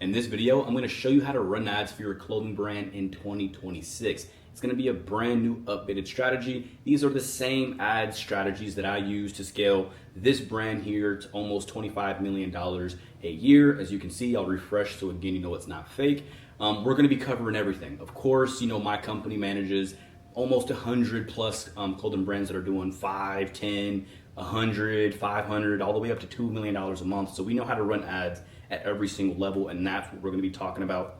In this video, I'm going to show you how to run ads for your clothing brand in 2026. It's going to be a brand new updated strategy. These are the same ad strategies that I use to scale this brand here to almost $25 million a year. As you can see, I'll refresh so again, you know it's not fake. We're going to be covering everything. Of course, you know, my company manages almost 100 plus clothing brands that are doing 5, 10, 100, 500, all the way up to $2 million a month. So we know how to run ads at every single level, and that's what we're going to be talking about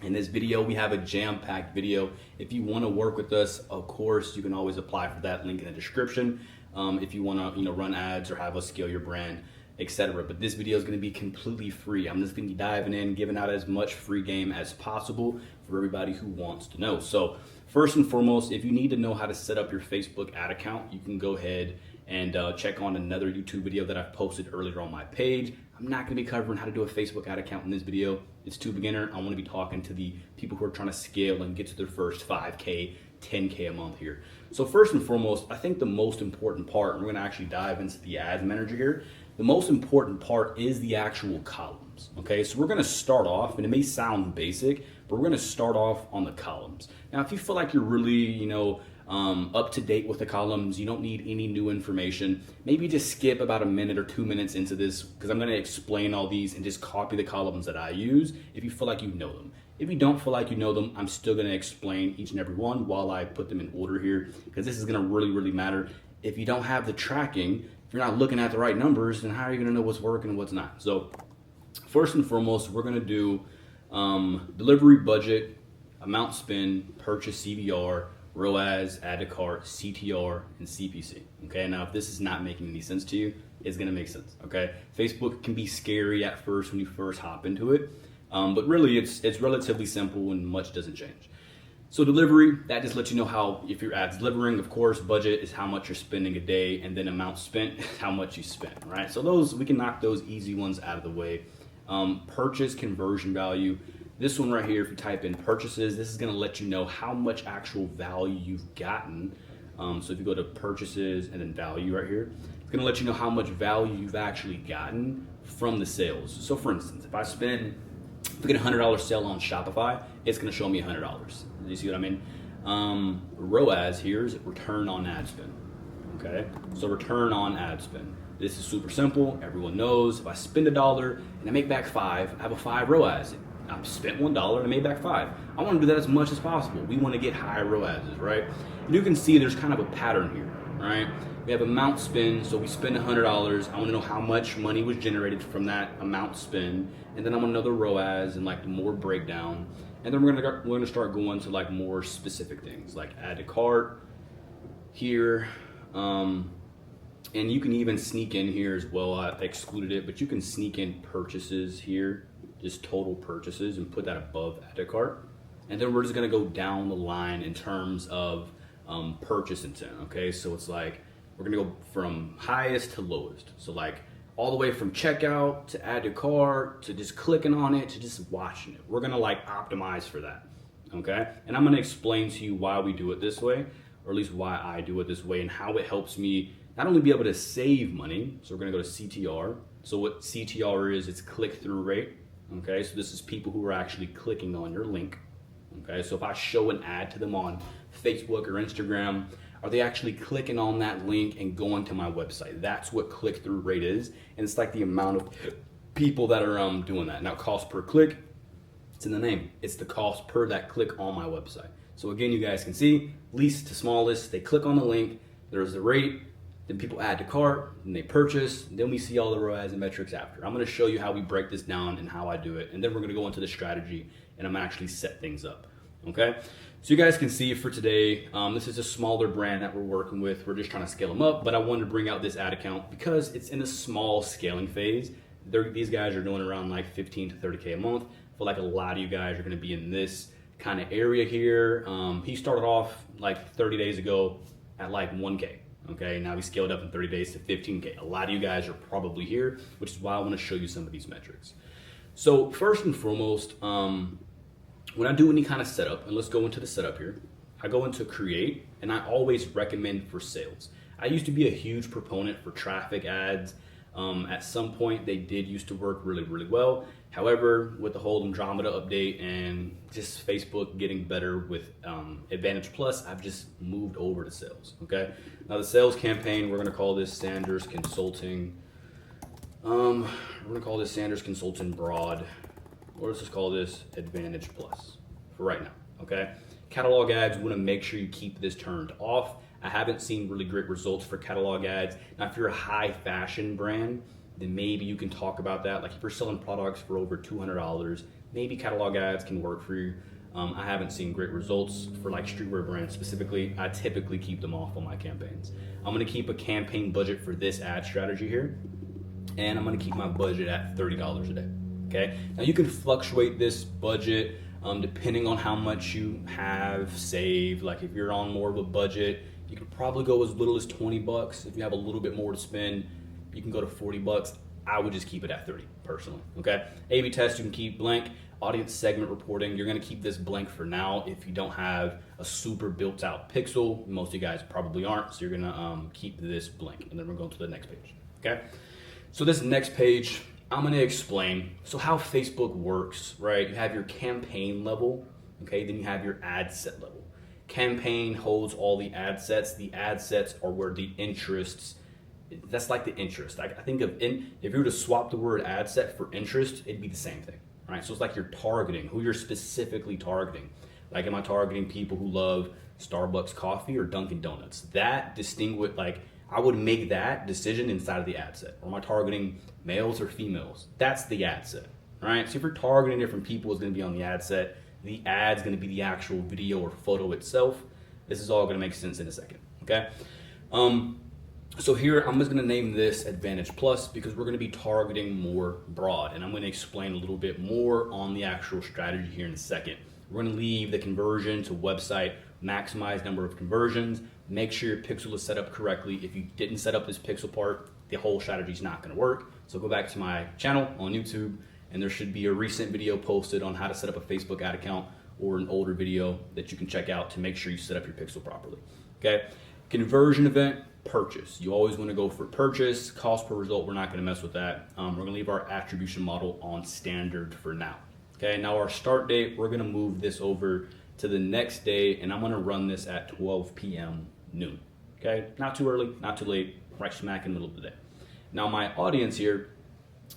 in this video. We have a jam-packed video. If you want to work with us, of course, you can always apply for that link in the description. If you want to, run ads or have us scale your brand, etc. But this video is going to be completely free. I'm just going to be diving in, giving out as much free game as possible for everybody who wants to know. So first and foremost, if you need to know how to set up your Facebook ad account, you can go ahead and check on another YouTube video that I've posted earlier on my page. I'm not going to be covering how to do a Facebook ad account in this video. It's too beginner. I want to be talking to the people who are trying to scale and get to their first 5K, 10K a month here. So first and foremost, I think the most important part, and we're going to actually dive into the ads manager here. The most important part is the actual columns. Okay, so we're going to start off, and it may sound basic, but we're going to start off on the columns. Now, if you feel like you're really, up to date with the columns, you don't need any new information, maybe just skip about a minute or 2 minutes into this, because I'm going to explain all these and just copy the columns that I use if you feel like you know them. If you don't feel like you know them, I'm still going to explain each and every one while I put them in order here, because this is going to really matter. If you don't have the tracking, if you're not looking at the right numbers, then how are you going to know what's working and what's not? So first and foremost, we're going to do delivery budget, amount spend, purchase CVR, ROAS, add to cart, CTR, and CPC. Okay, now if this is not making any sense to you, it's gonna make sense. Okay, Facebook can be scary at first when you first hop into it, but really it's relatively simple and much doesn't change. So delivery, that just lets you know how, if your ad's delivering. Of course, budget is how much you're spending a day, and then amount spent is how much you spend, right? So those, we can knock those easy ones out of the way. Purchase conversion value. This one right here, if you type in purchases, this is going to let you know how much actual value you've gotten. So if you go to purchases and then value right here, it's going to let you know how much value you've actually gotten from the sales. So for instance, if I get a $100 sale on Shopify, it's going to show me $100. You see what I mean? ROAS here is return on ad spend. Okay, so return on ad spend. This is super simple. Everyone knows if I spend $1 and I make back 5, I have a 5 ROAS. I spent $1 and I made back 5. I want to do that as much as possible. We want to get high ROASs, right? And you can see there's kind of a pattern here, right? We have amount spend, so we spend $100. I want to know how much money was generated from that amount spend, and then I want to know the ROAS and like the more breakdown. And then we're gonna start going to like more specific things like add to cart here, and you can even sneak in here as well. I excluded it, but you can sneak in purchases here. Just total purchases, and put that above add to cart. And then we're just gonna go down the line in terms of purchase intent. Okay, so it's like we're gonna go from highest to lowest. So like all the way from checkout to add to cart to just clicking on it to just watching it. We're gonna like optimize for that. Okay, and I'm gonna explain to you why we do it this way, or at least why I do it this way, and how it helps me not only be able to save money. So we're gonna go to CTR. So what CTR is, it's click-through rate. Okay, so this is people who are actually clicking on your link. Okay, so if I show an ad to them on Facebook or Instagram, are they actually clicking on that link and going to my website? That's what click-through rate is, and it's like the amount of people that are doing that. Now, cost per click, it's in the name. It's the cost per that click on my website. So again, you guys can see least to smallest. They click on the link. There's the rate. Then people add to cart, and they purchase, and then we see all the ROAS and metrics after. I'm gonna show you how we break this down and how I do it, and then we're gonna go into the strategy, and I'm gonna actually set things up, okay? So you guys can see for today, this is a smaller brand that we're working with. We're just trying to scale them up, but I wanted to bring out this ad account because it's in a small scaling phase. These guys are doing around like 15 to 30K a month. I feel like a lot of you guys are gonna be in this kind of area here. He started off like 30 days ago at like 1K. Okay, now we scaled up in 30 days to 15K. A lot of you guys are probably here, which is why I want to show you some of these metrics. So first and foremost, when I do any kind of setup, and let's go into the setup here, I go into create, and I always recommend for sales. I used to be a huge proponent for traffic ads, At some point, they did used to work really, really well. However, with the whole Andromeda update and just Facebook getting better with Advantage Plus, I've just moved over to sales, okay? Now the sales campaign, we're gonna call this Sanders Consulting. We're gonna call this Sanders Consulting Broad, or let's just call this Advantage Plus for right now, okay? Catalog ads, we wanna make sure you keep this turned off. I haven't seen really great results for catalog ads. Now, if you're a high fashion brand, then maybe you can talk about that. Like if you're selling products for over $200, maybe catalog ads can work for you. I haven't seen great results for like streetwear brands specifically. I typically keep them off on my campaigns. I'm gonna keep a campaign budget for this ad strategy here, and I'm gonna keep my budget at $30 a day, okay? Now you can fluctuate this budget depending on how much you have saved. Like if you're on more of a budget, you could probably go as little as 20 bucks. If you have a little bit more to spend, you can go to 40 bucks. I would just keep it at 30 personally, okay? A/B test, you can keep blank. Audience segment reporting, you're gonna keep this blank for now if you don't have a super built out pixel. Most of you guys probably aren't, so you're gonna keep this blank. And then we're going to the next page, okay? So this next page, I'm gonna explain, so how Facebook works, right? You have your campaign level, okay? Then you have your ad set level. Campaign holds all the ad sets. The ad sets are where the interests, that's like the interest. I think if you were to swap the word ad set for interest, it'd be the same thing, right? So it's like you're targeting, who you're specifically targeting. Like, am I targeting people who love Starbucks coffee or Dunkin' Donuts? That distinguish, like, I would make that decision inside of the ad set. Or am I targeting males or females? That's the ad set, right? So if you're targeting different people, it's gonna be on the ad set. The ad's gonna be the actual video or photo itself. This is all gonna make sense in a second, okay? So here, I'm just gonna name this Advantage Plus because we're gonna be targeting more broad, and I'm gonna explain a little bit more on the actual strategy here in a second. We're gonna leave the conversion to website, maximize number of conversions, make sure your pixel is set up correctly. If you didn't set up this pixel part, the whole strategy is not gonna work. So go back to my channel on YouTube, and there should be a recent video posted on how to set up a Facebook ad account, or an older video that you can check out to make sure you set up your pixel properly, okay? Conversion event, purchase. You always wanna go for purchase. Cost per result, we're not gonna mess with that. We're gonna leave our attribution model on standard for now, okay? Now our start date, we're gonna move this over to the next day, and I'm gonna run this at 12 p.m. noon, okay? Not too early, not too late, right smack in the middle of the day. Now my audience here,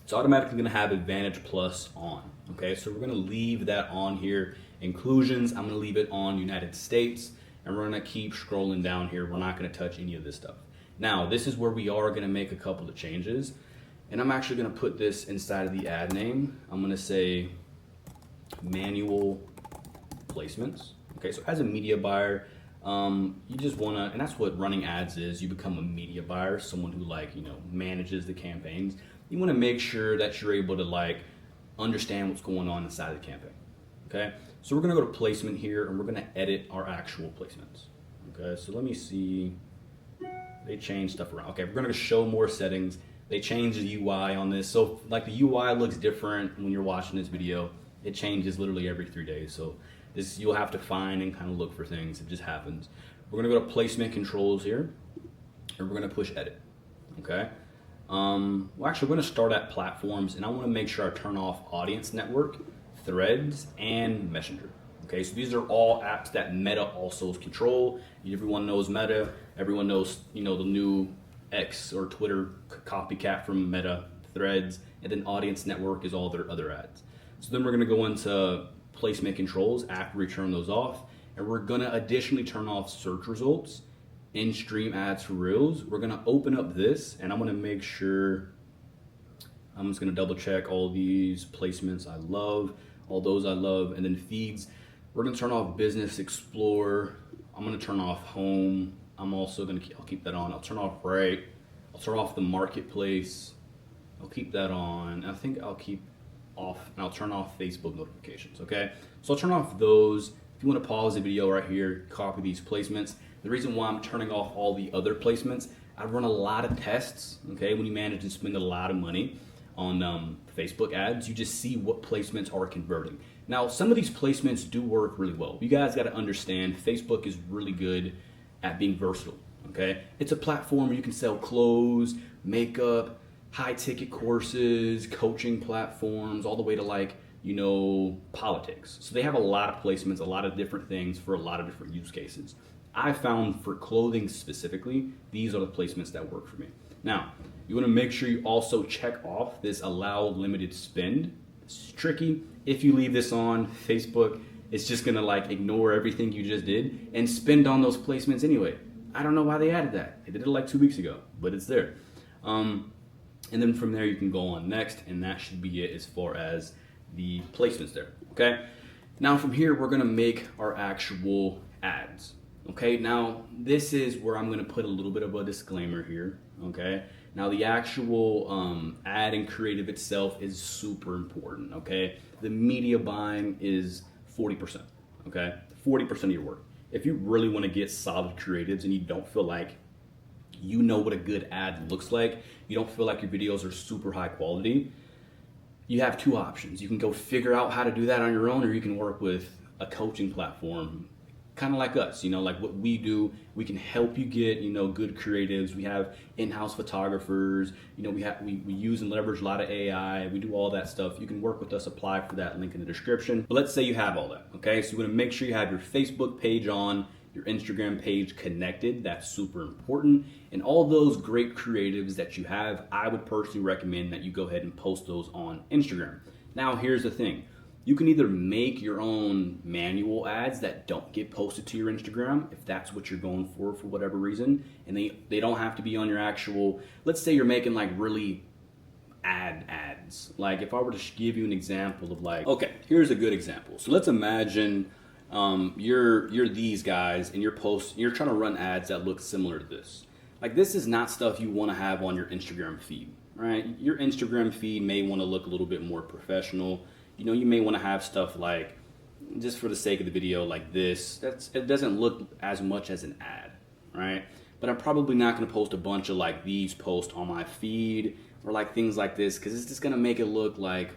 it's automatically gonna have Advantage Plus on, okay? So we're gonna leave that on here. Inclusions, I'm gonna leave it on United States, and we're gonna keep scrolling down here. We're not gonna touch any of this stuff. Now, this is where we are gonna make a couple of changes, and I'm actually gonna put this inside of the ad name. I'm gonna say manual placements, okay? So as a media buyer, you just wanna, and that's what running ads is. You become a media buyer, someone who manages the campaigns. You wanna make sure that you're able to understand what's going on inside of the campaign, okay? So we're gonna go to placement here, and we're gonna edit our actual placements, okay? So let me see, they changed stuff around. Okay, we're gonna show more settings. They changed the UI on this. So the UI looks different when you're watching this video. It changes literally every 3 days. So you'll have to find and kind of look for things. It just happens. We're gonna go to placement controls here, and we're gonna push edit, okay? Well, actually, we're gonna start at platforms, and I wanna make sure I turn off audience network, threads, and messenger. Okay, so these are all apps that Meta also control. Everyone knows Meta. Everyone knows, the new X or Twitter copycat from Meta, threads, and then audience network is all their other ads. So then we're gonna go into placement controls after we turn those off, and we're gonna additionally turn off search results, in-stream ads for Reels. We're gonna open up this, and I'm gonna make sure, I'm just gonna double check all these placements I love, all those I love, and then feeds. We're gonna turn off Business Explorer. I'm gonna turn off Home. I'm also gonna I'll keep that on. I'll turn off Right. I'll turn off the Marketplace. I'll keep that on. I think I'll keep off, and I'll turn off Facebook notifications, okay? So I'll turn off those. If you wanna pause the video right here, copy these placements. The reason why I'm turning off all the other placements, I run a lot of tests, okay? When you manage to spend a lot of money on Facebook ads, you just see what placements are converting. Now, some of these placements do work really well. You guys gotta understand, Facebook is really good at being versatile, okay? It's a platform where you can sell clothes, makeup, high ticket courses, coaching platforms, all the way to like, politics. So they have a lot of placements, a lot of different things for a lot of different use cases. I found for clothing specifically, these are the placements that work for me. Now, you want to make sure you also check off this allow limited spend. It's tricky. If you leave this on Facebook, it's just gonna like ignore everything you just did and spend on those placements anyway. I don't know why they added that. They did it like 2 weeks ago, but it's there. And then from there you can go on next, and that should be it as far as the placements there, okay? Now from here, we're gonna make our actual ads, okay? Now, this is where I'm gonna put a little bit of a disclaimer here, okay? Now the actual ad and creative itself is super important, okay? The media buying is 40%, okay? 40% of your work. If you really wanna get solid creatives and you don't feel like you know what a good ad looks like, you don't feel like your videos are super high quality, you have two options. You can go figure out how to do that on your own, or you can work with a coaching platform, kind of like us, like what we do. We can help you get, good creatives. We have in-house photographers, we use and leverage a lot of AI. We do all that stuff. You can work with us, apply for that link in the description. But let's say you have all that, okay? So you want to make sure you have your Facebook page on, your Instagram page connected. That's super important. And all those great creatives that you have, I would personally recommend that you go ahead and post those on Instagram. Now, here's the thing. You can either make your own manual ads that don't get posted to your Instagram, if that's what you're going for whatever reason, and they don't have to be on your actual, let's say you're making like really ads. Like if I were to give you an example of like, okay, here's a good example. So let's imagine you're these guys and you're trying to run ads that look similar to this. Like this is not stuff you want to have on your Instagram feed, right? Your Instagram feed may want to look a little bit more professional. You may want to have stuff like, just for the sake of the video, like this. It doesn't look as much as an ad, right? But I'm probably not going to post a bunch of like these posts on my feed or like things like this, because it's just going to make it look like,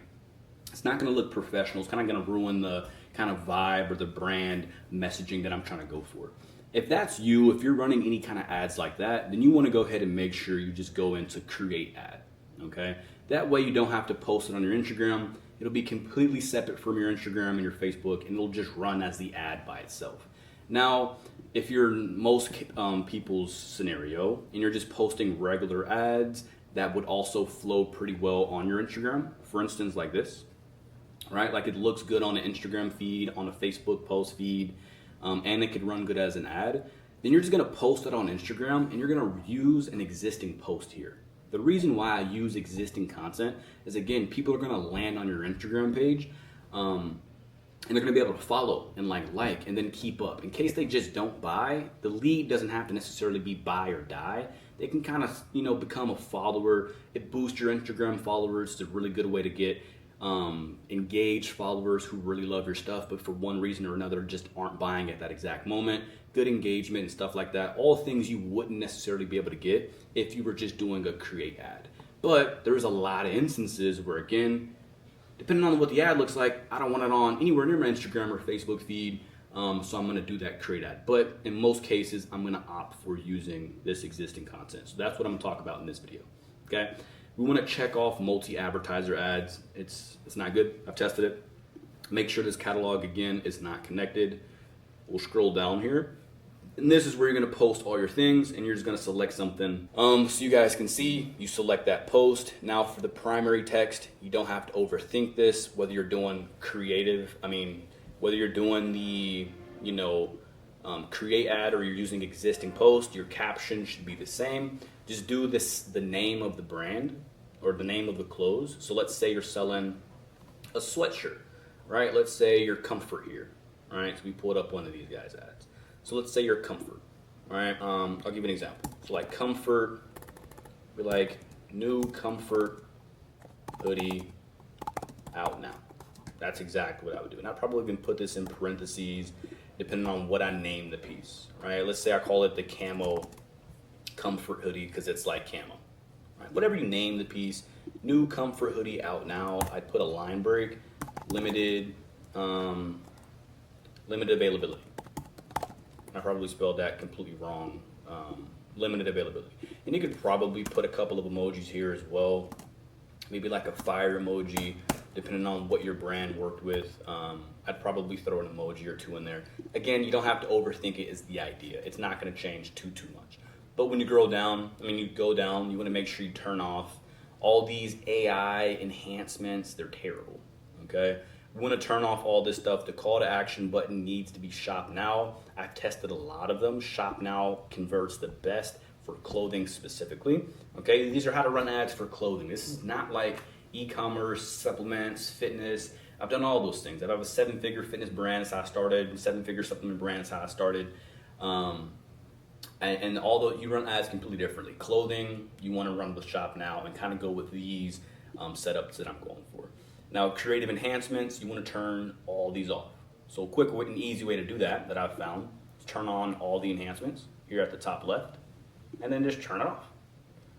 it's not going to look professional. It's kind of going to ruin the kind of vibe or the brand messaging that I'm trying to go for. If that's you, if you're running any kind of ads like that, then you want to go ahead and make sure you just go into create ad, okay? That way you don't have to post it on your Instagram. It'll be completely separate from your Instagram and your Facebook, and it'll just run as the ad by itself. Now, if you're most people's scenario and you're just posting regular ads, that would also flow pretty well on your Instagram. For instance, like this, right? Like it looks good on an Instagram feed, on a Facebook post feed, and it could run good as an ad. Then you're just gonna post it on Instagram, and you're gonna use an existing post here. The reason why I use existing content is, again, people are gonna land on your Instagram page, and they're gonna be able to follow and like, and then keep up. In case they just don't buy, the lead doesn't have to necessarily be buy or die. They can kind of, become a follower. It boosts your Instagram followers. It's a really good way to get engaged followers who really love your stuff, but for one reason or another just aren't buying at that exact moment. Good engagement and stuff like that. All things you wouldn't necessarily be able to get if you were just doing a create ad. But there's a lot of instances where, again, depending on what the ad looks like, I don't want it on anywhere near my Instagram or Facebook feed, so I'm gonna do that create ad. But in most cases, I'm gonna opt for using this existing content. So that's what I'm gonna talk about in this video, okay? We wanna check off multi-advertiser ads. It's not good, I've tested it. Make sure this catalog, again, is not connected. We'll scroll down here. And this is where you're gonna post all your things, and you're just gonna select something. So you guys can see, you select that post. Now for the primary text, you don't have to overthink this, whether you're doing creative, whether you're doing the, create ad or you're using existing post, your caption should be the same. Just do the name of the brand or the name of the clothes. So let's say you're selling a sweatshirt, right? Let's say you're Comfort here, right? So we pulled up one of these guys' ads. So let's say you're Comfort, all right? I'll give you an example. So like Comfort, be like new Comfort hoodie out now. That's exactly what I would do. And I'd probably even put this in parentheses depending on what I name the piece, right? Let's say I call it the camo Comfort hoodie because it's like camo, right? Whatever you name the piece, new Comfort hoodie out now. I'd put a line break, limited availability. I probably spelled that completely wrong. limited availability. And you could probably put a couple of emojis here as well, maybe like a fire emoji, depending on what your brand worked with. I'd probably throw an emoji or two in there. Again, you don't have to overthink it, is the idea. It's not gonna change too much. But when you go down, you wanna make sure you turn off all these AI enhancements. They're terrible, okay? We wanna turn off all this stuff. The call to action button needs to be shop now. I've tested a lot of them. Shop now converts the best for clothing specifically, okay? These are how to run ads for clothing. This is not like e-commerce, supplements, fitness. I've done all those things. I have a 7-figure fitness brand, that's how I started. 7-figure supplement brand, that's how I started. And although you run ads completely differently, clothing, you want to run with shop now and kind of go with these setups that I'm going for. Now, creative enhancements, you want to turn all these off. So a quick and easy way to do that I've found is turn on all the enhancements here at the top left, and then just turn it off.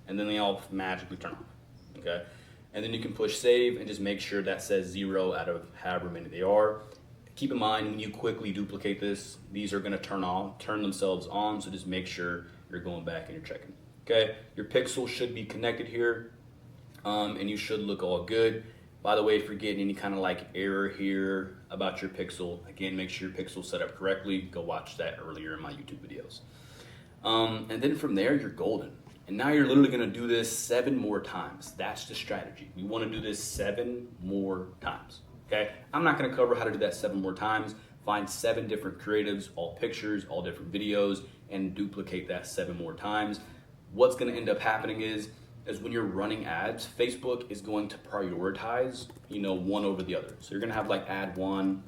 And then they all magically turn off, okay? And then you can push save and just make sure that says 0 out of however many they are. Keep in mind, when you quickly duplicate this, these are gonna turn themselves on, so just make sure you're going back and you're checking. Okay, your pixel should be connected here, and you should look all good. By the way, if you're getting any kind of like error here about your pixel, again, make sure your pixel's set up correctly. Go watch that earlier in my YouTube videos. And then from there, you're golden. And now you're literally gonna do this 7 more times. That's the strategy. We wanna do this 7 more times, okay? I'm not gonna cover how to do that 7 more times. Find 7 different creatives, all pictures, all different videos, and duplicate that 7 more times. What's gonna end up happening is when you're running ads, Facebook is going to prioritize, one over the other. So you're gonna have like ad 1,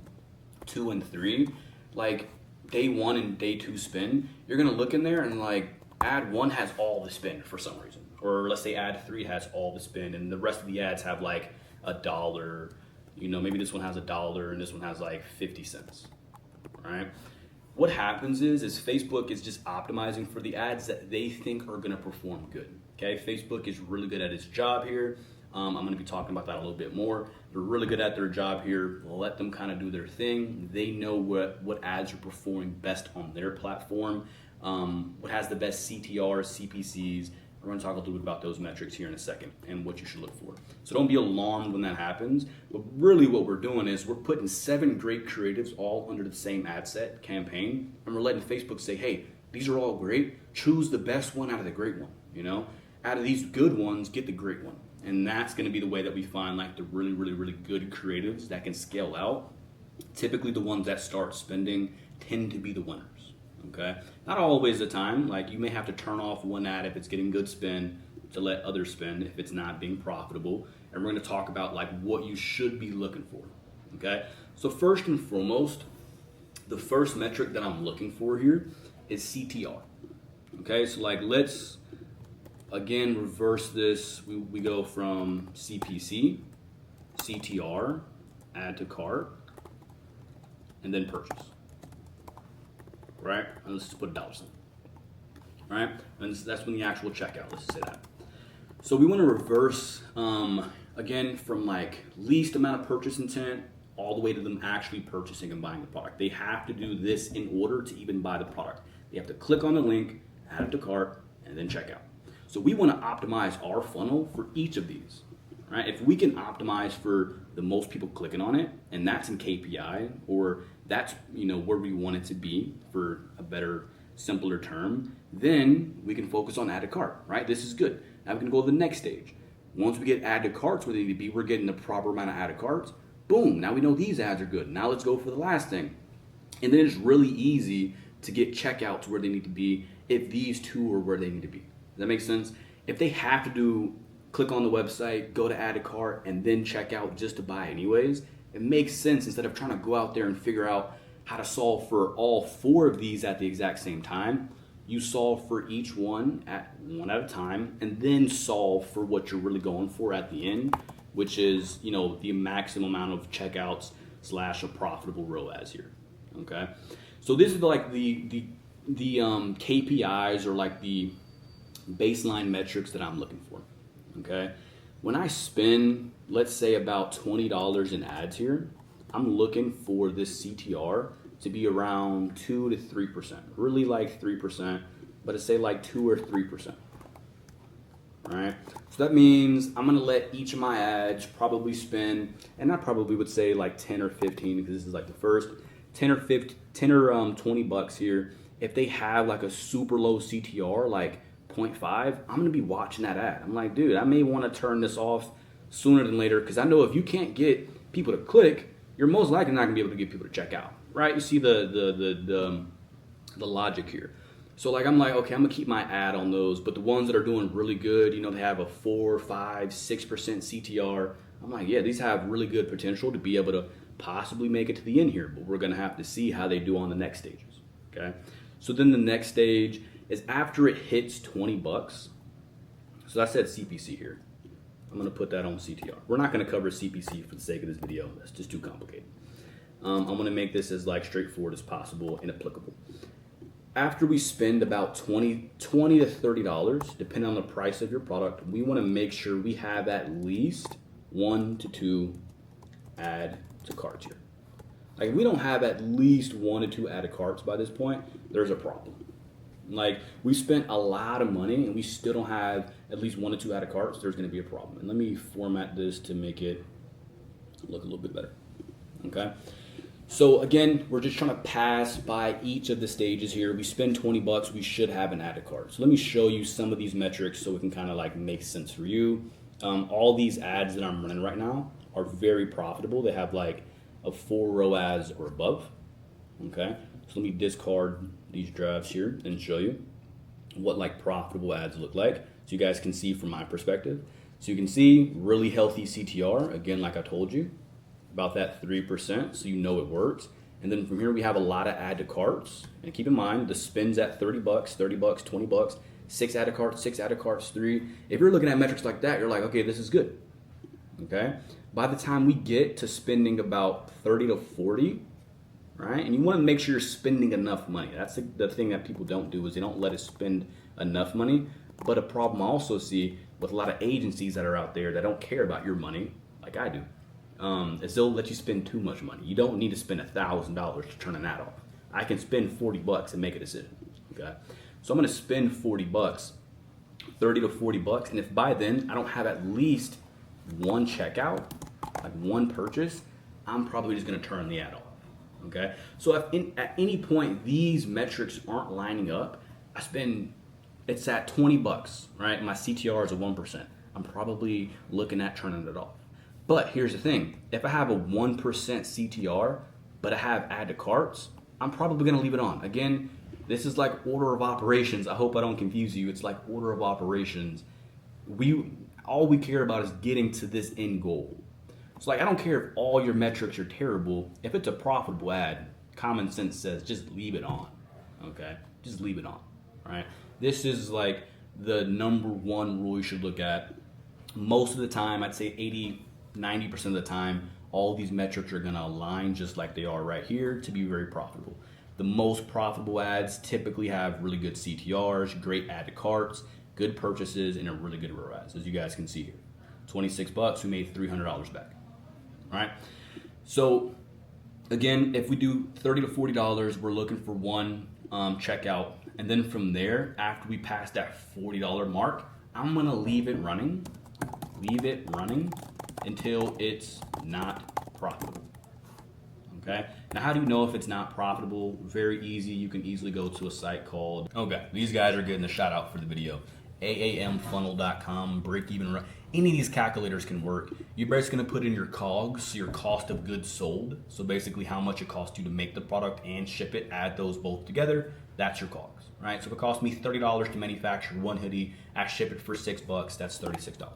2, and 3. Like day 1 and day 2 spin, you're gonna look in there and like ad 1 has all the spin for some reason. Or let's say ad 3 has all the spin and the rest of the ads have like $1. Maybe this one has $1 and this one has like 50 cents, right? What happens is Facebook is just optimizing for the ads that they think are gonna perform good, okay? Facebook is really good at its job here. I'm gonna be talking about that a little bit more. They're really good at their job here. Let them kind of do their thing. They know what ads are performing best on their platform, what has the best CTRs, CPCs. We're gonna talk a little bit about those metrics here in a second and what you should look for. So don't be alarmed when that happens, but really what we're doing is we're putting 7 great creatives all under the same ad set campaign, and we're letting Facebook say, hey, these are all great, choose the best one out of the great one, Out of these good ones, get the great one. And that's gonna be the way that we find like the really, really, really good creatives that can scale out. Typically the ones that start spending tend to be the winners. Okay, not always the time. Like you may have to turn off one ad if it's getting good spin to let others spend if it's not being profitable. And we're going to talk about like what you should be looking for. Okay, so first and foremost, the first metric that I'm looking for here is CTR. Okay, so like let's again reverse this. We go from CPC, CTR, add to cart, and then purchase. Right? And let's just put $1. Right? And that's when the actual checkout, let's just say that. So we want to reverse, again, from like least amount of purchase intent all the way to them actually purchasing and buying the product. They have to do this in order to even buy the product. They have to click on the link, add it to cart, and then check out. So we want to optimize our funnel for each of these. Right? If we can optimize for the most people clicking on it, and that's in KPI, or that's where we want it to be for a better, simpler term, then we can focus on add to cart, right? This is good. Now we can go to the next stage. Once we get add to carts where they need to be, we're getting the proper amount of add to carts. Boom, now we know these ads are good. Now let's go for the last thing. And then it's really easy to get checkout to where they need to be if these 2 are where they need to be. Does that make sense? If they have to click on the website, go to add to cart, and then check out just to buy anyways, it makes sense instead of trying to go out there and figure out how to solve for all 4 of these at the exact same time. You solve for each one at a time, and then solve for what you're really going for at the end, which is the maximum amount of checkouts / a profitable ROAS here. Okay, so this is like the KPIs or like the baseline metrics that I'm looking for. Okay, when I spend, let's say about $20 in ads here, I'm looking for this CTR to be around 2 to 3%, really like 3%. but it's say like 2 or 3%. All right, so that means I'm gonna let each of my ads probably spend, and I probably would say like 10 or 15 because this is like the first 10 or 15, 10 or 20 bucks here. If they have like a super low CTR, like 0.5, I'm gonna be watching that ad. I'm like, dude, I may want to turn this off sooner than later because I know if you can't get people to click, you're most likely not gonna be able to get people to check out, right? You see the logic here. So like I'm like, okay, I'm gonna keep my ad on those, but the ones that are doing really good, you know, they have a 4, 5, 6% CTR. I'm like, yeah, these have really good potential to be able to possibly make it to the end here, but we're gonna have to see how they do on the next stages. Okay. So then the next stage is after it hits 20 bucks. So I said CPC here. I'm gonna put that on CTR. We're not gonna cover CPC for the sake of this video. That's just too complicated. I'm gonna make this as like straightforward as possible and applicable. After we spend about $20 to $30, depending on the price of your product, we want to make sure we have at least 1 to 2 add to carts here. Like if we don't have at least 1 to 2 add to carts by this point, there's a problem. Like we spent a lot of money and we still don't have at least 1 to 2 add to carts, there's going to be a problem. And let me format this to make it look a little bit better. Okay. So again, we're just trying to pass by each of the stages here. We spend 20 bucks, we should have an add to cart. So let me show you some of these metrics so it can kind of like make sense for you. All these ads that I'm running right now are very profitable. They have like a 4 ROAS or above. Okay, so let me discard these drafts here and show you what like profitable ads look like. So you guys can see from my perspective. So you can see really healthy CTR, again, like I told you. About that 3%, so you know it works. And then from here we have a lot of add to carts. And keep in mind the spend's at 30 bucks, 30 bucks, 20 bucks, 6 add to carts, 6 add to carts, 3. If you're looking at metrics like that, you're like, okay, this is good. Okay? By the time we get to spending about 30 to 40, right? And you want to make sure you're spending enough money. That's the thing that people don't do is they don't let us spend enough money. But a problem I also see with a lot of agencies that are out there that don't care about your money, like I do. Is they'll let you spend too much money. You don't need to spend $1,000 to turn an ad off. I can spend 40 bucks and make a decision. Okay, so I'm going to spend 40 bucks, 30 to 40 bucks, and if by then I don't have at least one checkout, like one purchase, I'm probably just going to turn the ad off. Okay, so if at any point these metrics aren't lining up, it's at 20 bucks, right? My CTR is a 1%. I'm probably looking at turning it off. But here's the thing, if I have a 1% CTR, but I have add to carts, I'm probably gonna leave it on. Again, this is like order of operations. I hope I don't confuse you. It's like order of operations. All we care about is getting to this end goal. So like, I don't care if all your metrics are terrible. If it's a profitable ad, common sense says just leave it on, okay? Just leave it on, right? This is like the number one rule you should look at. Most of the time, I'd say 90% of the time, all these metrics are gonna align just like they are right here to be very profitable. The most profitable ads typically have really good CTRs, great add to carts, good purchases, and a really good ROAS, as you guys can see here. 26 bucks, we made $300 back, all right? So again, if we do $30 to $40, we're looking for one checkout. And then from there, after we pass that $40 mark, I'm gonna leave it running until it's not profitable. Okay, now how do you know if it's not profitable? Very easy. You can easily go to a site called, okay, these guys are getting a shout out for the video, aamfunnel.com, break even run. Any of these calculators can work. You're basically gonna put in your COGS, your cost of goods sold. So basically how much it costs you to make the product and ship it, add those both together, that's your COGS, right? So if it costs me $30 to manufacture one hoodie, I ship it for $6, that's $36.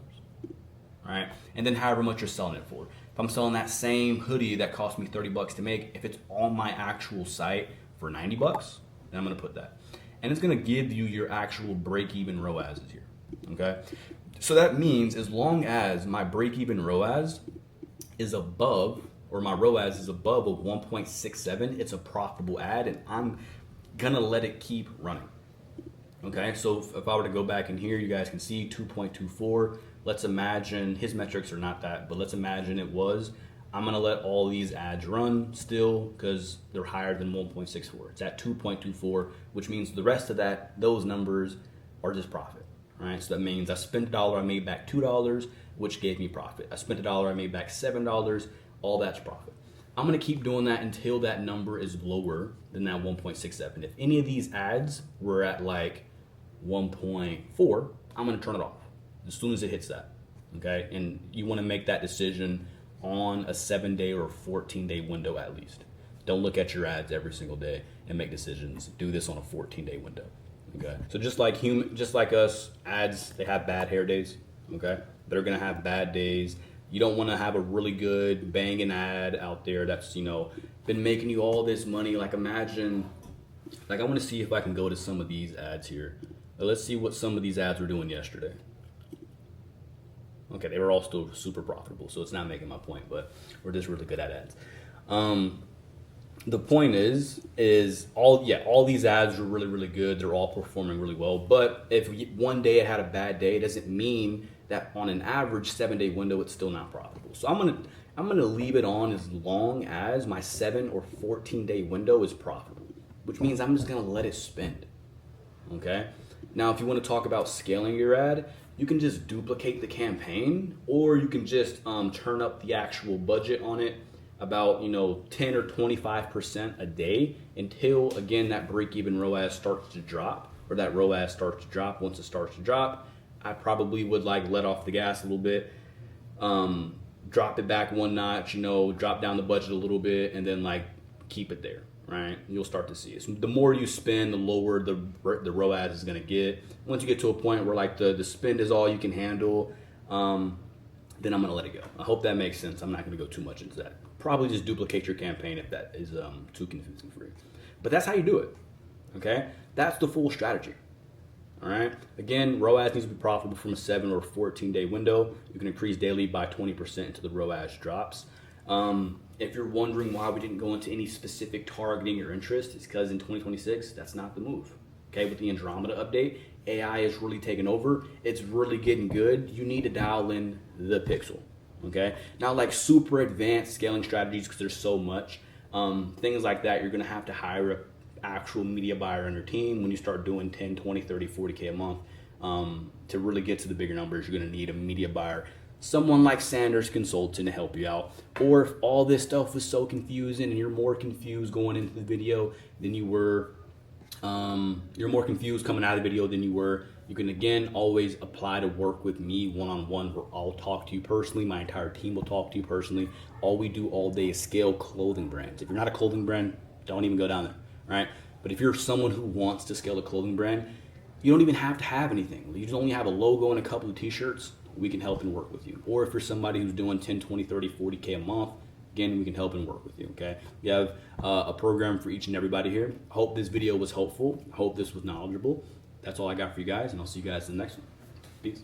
Right? And then however much you're selling it for. If I'm selling that same hoodie that cost me 30 bucks to make, if it's on my actual site for 90 bucks, then I'm gonna put that. And it's gonna give you your actual break-even ROAS here, okay? So that means as long as my break-even ROAS is above, or my ROAS is above a 1.67, it's a profitable ad and I'm gonna let it keep running. Okay, so if I were to go back in here, you guys can see 2.24. Let's imagine, his metrics are not that, but let's imagine it was. I'm gonna let all these ads run still because they're higher than 1.64. It's at 2.24, which means the rest of those numbers are just profit. Right? So that means I spent $1, I made back $2, which gave me profit. I spent $1, I made back $7, all that's profit. I'm gonna keep doing that until that number is lower than that 1.67. If any of these ads were at like 1.4, I'm gonna turn it off as soon as it hits that, okay? And you wanna make that decision on a 7-day or 14-day window at least. Don't look at your ads every single day and make decisions. Do this on a 14-day window, okay? So just like us, ads, they have bad hair days, okay? They're gonna have bad days. You don't wanna have a really good banging ad out there that's, been making you all this money. Like imagine, like I wanna see if I can go to some of these ads here. Let's see what some of these ads were doing yesterday. Okay, they were all still super profitable, so it's not making my point, but we're just really good at ads. The point is all these ads are really, really good. They're all performing really well. But if one day it had a bad day, it doesn't mean that on an average 7-day window, it's still not profitable. So I'm gonna leave it on as long as my 7 or 14-day window is profitable, which means I'm just gonna let it spend, okay? Now, if you wanna talk about scaling your ad, you can just duplicate the campaign, or you can just turn up the actual budget on it about 10 or 25% a day until, again, that break-even ROAS starts to drop, or that ROAS starts to drop. Once it starts to drop, I probably would let off the gas a little bit, drop it back one notch, drop down the budget a little bit, and then keep it there, right? You'll start to see it. So the more you spend, the lower the ROAS is gonna get. Once you get to a point where the spend is all you can handle, then I'm gonna let it go. I hope that makes sense. I'm not gonna go too much into that. Probably just duplicate your campaign if that is too confusing for you. But that's how you do it, okay? That's the full strategy, all right? Again, ROAS needs to be profitable from a 7 or 14-day window. You can increase daily by 20% until the ROAS drops. If you're wondering why we didn't go into any specific targeting or interest, it's because in 2026, that's not the move. Okay, with the Andromeda update, AI is really taking over. It's really getting good. You need to dial in the pixel, okay? Not super advanced scaling strategies because there's so much. Things like that, you're gonna have to hire an actual media buyer on your team when you start doing 10, 20, 30, 40K a month. To really get to the bigger numbers, you're gonna need a media buyer, someone like Sanders Consulting to help you out. Or if all this stuff was so confusing and you're more confused going into the video than you were, you're more confused coming out of the video than you were, you can again always apply to work with me one-on-one where I'll talk to you personally. My entire team will talk to you personally. All we do all day is scale clothing brands. If you're not a clothing brand, don't even go down there, right? But if you're someone who wants to scale a clothing brand, you don't even have to have anything. You just only have a logo and a couple of t-shirts. We can help and work with you. Or if you're somebody who's doing 10, 20, 30, 40K a month, again, we can help and work with you, okay? We have a program for each and everybody here. I hope this video was helpful. I hope this was knowledgeable. That's all I got for you guys, and I'll see you guys in the next one.